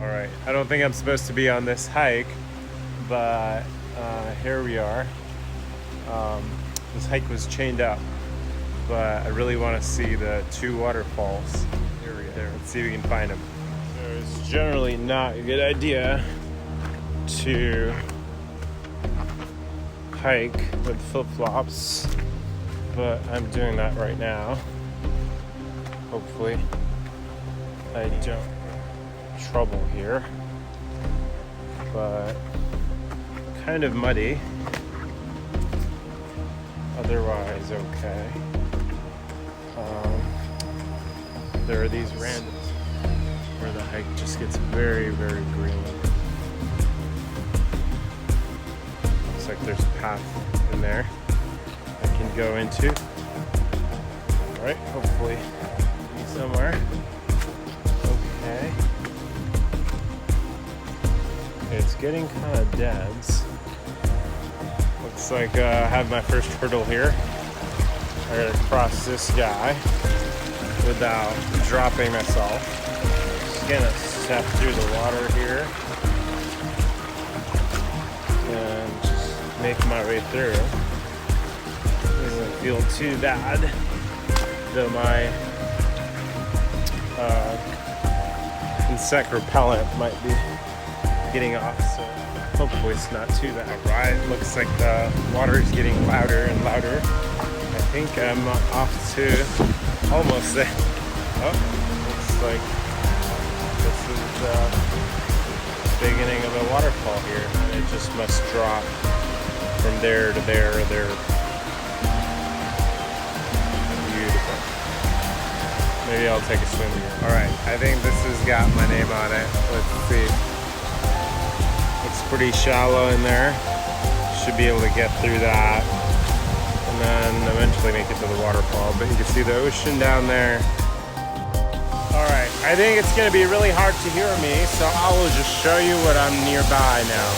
Alright, I don't think I'm supposed to be on this hike, but here we are. This hike was chained up, but I really want to see the two waterfalls. Here we go. Let's see if we can find them. So it's generally not a good idea to hike with flip-flops, but I'm doing that right now. Hopefully I don't trouble here, but kind of muddy, otherwise okay. There are these randos where the hike just gets very, very green. Looks like there's a path in there I can go into. Alright, hopefully somewhere. Okay. It's getting kind of dense. Looks like I have my first hurdle here. I gotta cross this guy without dropping myself. Just gonna step through the water here and just make my way through. Doesn't feel too bad, though my insect repellent might be getting off, so hopefully it's not too bad. Right, looks like the water is getting louder and louder. I think I'm off to almost there. Oh, looks like this is the beginning of a waterfall here, and it just must drop from there to there. They're beautiful. Maybe I'll take a swim here. Alright, I think this has got my name on it. Let's see. Looks pretty shallow in there. Should be able to get through that. And then eventually make it to the waterfall. But you can see the ocean down there. Alright, I think it's going to be really hard to hear me, so I will just show you what I'm nearby now.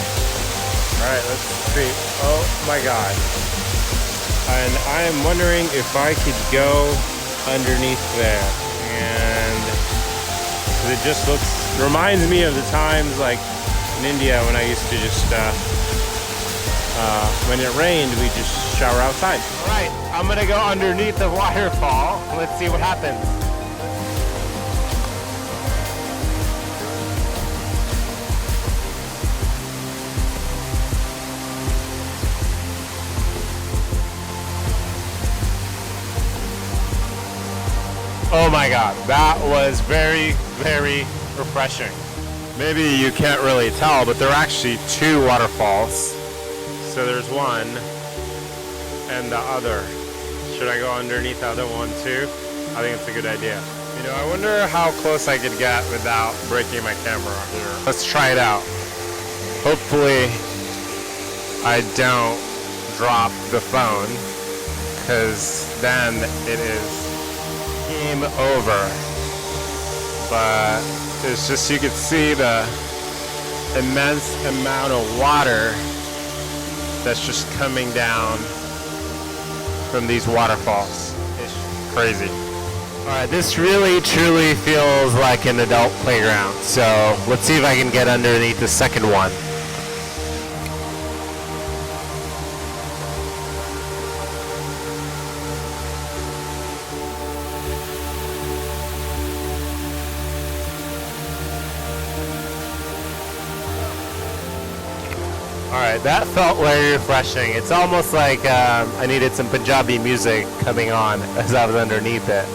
Alright, let's see. Oh my god. And I am wondering if I could go underneath there. And it just reminds me of the times like in India when I used to just, when it rained, we just shower outside. All right, I'm gonna go underneath the waterfall. Let's see what happens. Oh my god, that was very, very refreshing. Maybe you can't really tell, but there are actually two waterfalls. So there's one and the other. Should I go underneath the other one too? I think it's a good idea. You know, I wonder how close I could get without breaking my camera here. Let's try it out. Hopefully I don't drop the phone, because then it is game over. But it's just, you can see the immense amount of water that's just coming down from these waterfalls. It's crazy. Alright, this really truly feels like an adult playground, so let's see if I can get underneath the second one. Alright, that felt very refreshing. It's almost like I needed some Punjabi music coming on as I was underneath it.